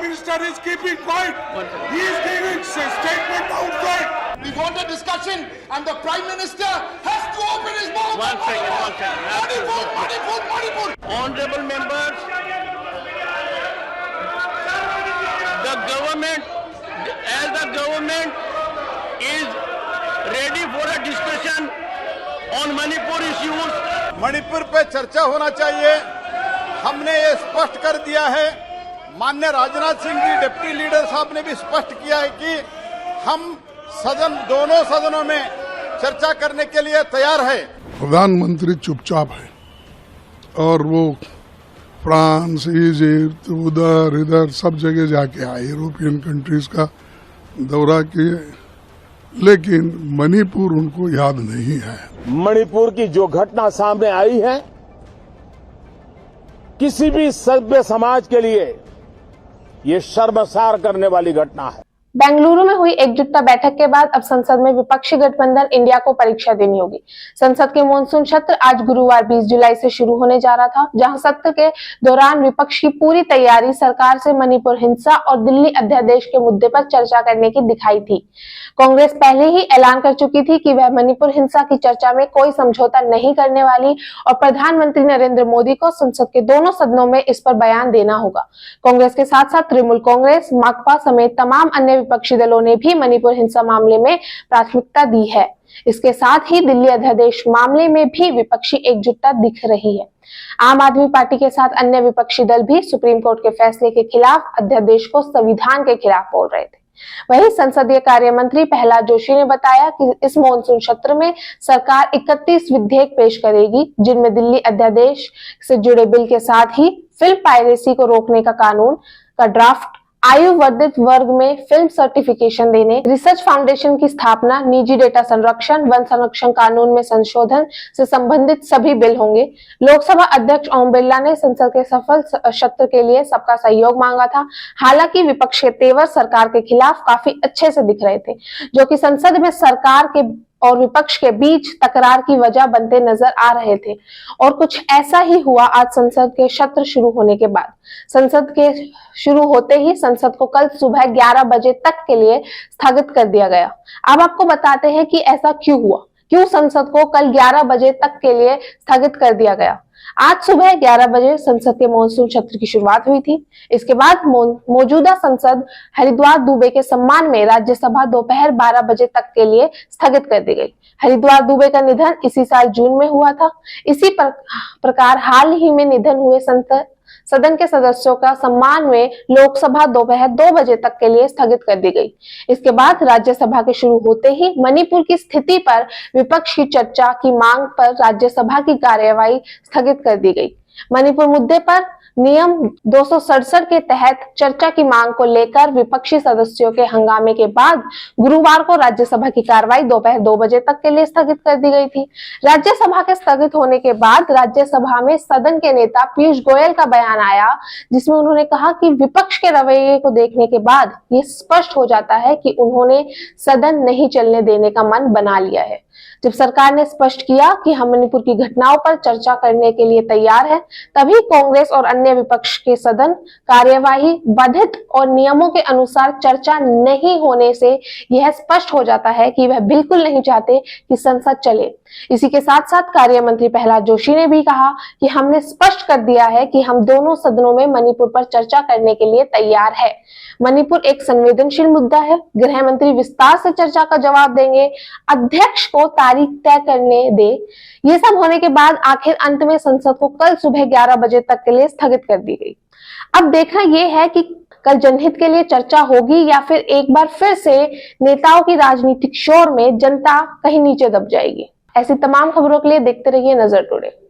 Minister is keeping quiet. He is giving statement outside. We want a discussion and the Prime Minister has to open his mouth. One second. Manipur. Honorable members, the government is ready for a discussion on Manipur issues. Manipur पे चर्चा होना चाहिए। हमने ये स्पष्ट कर दिया है। माननीय राजनाथ सिंह जी डिप्टी लीडर साहब ने भी स्पष्ट किया है कि हम दोनों सदनों में चर्चा करने के लिए तैयार है। प्रधानमंत्री चुपचाप है और वो फ्रांस, इजिप्ट, इधर सब जगह जाके आए, यूरोपियन कंट्रीज का दौरा किए, लेकिन मणिपुर उनको याद नहीं है। मणिपुर की जो घटना सामने आई है, किसी भी सभ्य समाज के लिए ये शर्मसार करने वाली घटना है। बेंगलुरु में हुई एकजुटता बैठक के बाद अब संसद में विपक्षी गठबंधन इंडिया को परीक्षा देनी होगी। संसद के मानसून सत्र आज गुरुवार 20 जुलाई से शुरू होने जा रहा था, जहां सत्र के दौरान विपक्ष की पूरी तैयारी सरकार से मणिपुर हिंसा और दिल्ली अध्यादेश के मुद्दे पर चर्चा करने की दिखाई थी। कांग्रेस पहले ही ऐलान कर चुकी थी कि वह मणिपुर हिंसा की चर्चा में कोई समझौता नहीं करने वाली और प्रधानमंत्री नरेंद्र मोदी को संसद के दोनों सदनों में इस पर बयान देना होगा। कांग्रेस के साथ साथ तृणमूल कांग्रेस, माकपा समेत तमाम अन्य विपक्षी दलों ने भी मणिपुर हिंसा मामले में प्राथमिकता दी है। इसके साथ ही दिल्ली अध्यादेश मामले में भी विपक्षी एकजुटता दिख रही है। आम आदमी पार्टी के साथ अन्य विपक्षी दल भी सुप्रीम कोर्ट के फैसले के खिलाफ अध्यादेश को संविधान के खिलाफ बोल रहे थे। वहीं संसदीय कार्य मंत्री प्रहलाद जोशी ने बताया कि इस मानसून सत्र में सरकार 31 विधेयक पेश करेगी, जिनमें दिल्ली अध्यादेश से जुड़े बिल के साथ ही फिल्म पायरेसी को रोकने का कानून का ड्राफ्ट, आयु वर्धित वर्ग में फिल्म सर्टिफिकेशन देने, रिसर्च फाउंडेशन की स्थापना, निजी डेटा संरक्षण, वन संरक्षण कानून में संशोधन से संबंधित सभी बिल होंगे। लोकसभा अध्यक्ष ओम बिरला ने संसद के सफल सत्र के लिए सबका सहयोग मांगा था। हालांकि विपक्ष के तेवर सरकार के खिलाफ काफी अच्छे से दिख रहे थे, जो कि संसद में सरकार के और विपक्ष के बीच तकरार की वजह बनते नजर आ रहे थे। और कुछ ऐसा ही हुआ आज संसद के सत्र शुरू होने के बाद। संसद के शुरू होते ही संसद को कल सुबह 11 बजे तक के लिए स्थगित कर दिया गया। अब आपको बताते हैं कि ऐसा क्यों हुआ, क्यों संसद को कल 11 बजे तक के लिए स्थगित कर दिया गया। आज सुबह 11 बजे संसद के मानसून सत्र की शुरुआत हुई थी। इसके बाद मौजूदा संसद हरिद्वार दुबे के सम्मान में राज्यसभा दोपहर 12 बजे तक के लिए स्थगित कर दी गई। हरिद्वार दुबे का निधन इसी साल जून में हुआ था। इसी प्रकार हाल ही में निधन हुए सदन के सदस्यों का सम्मान में लोकसभा दोपहर 2 बजे तक के लिए स्थगित कर दी गई। इसके बाद राज्यसभा के शुरू होते ही मणिपुर की स्थिति पर विपक्ष की चर्चा की मांग पर राज्यसभा की कार्यवाही स्थगित कर दी गई। मणिपुर मुद्दे पर नियम 267 के तहत चर्चा की मांग को लेकर विपक्षी सदस्यों के हंगामे के बाद गुरुवार को राज्यसभा की कार्रवाई दोपहर 2 बजे तक के लिए स्थगित कर दी गई थी। राज्यसभा के स्थगित होने के बाद राज्यसभा में सदन के नेता पीयूष गोयल का बयान आया, जिसमें उन्होंने कहा कि विपक्ष के रवैये को देखने के बाद ये स्पष्ट हो जाता है कि उन्होंने सदन नहीं चलने देने का मन बना लिया है। जब सरकार ने स्पष्ट किया कि हम मणिपुर की घटनाओं पर चर्चा करने के लिए तैयार हैं, तभी कांग्रेस और अन्य विपक्ष के सदन कार्यवाही बाधित और नियमों के अनुसार चर्चा नहीं होने से यह स्पष्ट हो जाता है कि वह बिल्कुल नहीं चाहते कि संसद चले। इसी के साथ साथ कार्य मंत्री प्रहलाद जोशी ने भी कहा कि हमने स्पष्ट कर दिया है कि हम दोनों सदनों में मणिपुर पर चर्चा करने के लिए तैयार है। मणिपुर एक संवेदनशील मुद्दा है। गृह मंत्री विस्तार से चर्चा का जवाब देंगे। अध्यक्ष को तारीख तय करने दे। ये सब होने के बाद आखिर अंत में संसद को कल सुबह 11 बजे तक के लिए स्थगित कर दी गई। अब देखना यह है कि कल जनहित के लिए चर्चा होगी या फिर एक बार फिर से नेताओं की राजनीतिक शोर में जनता कहीं नीचे दब जाएगी। ऐसी तमाम खबरों के लिए देखते रहिए नजर टुडे।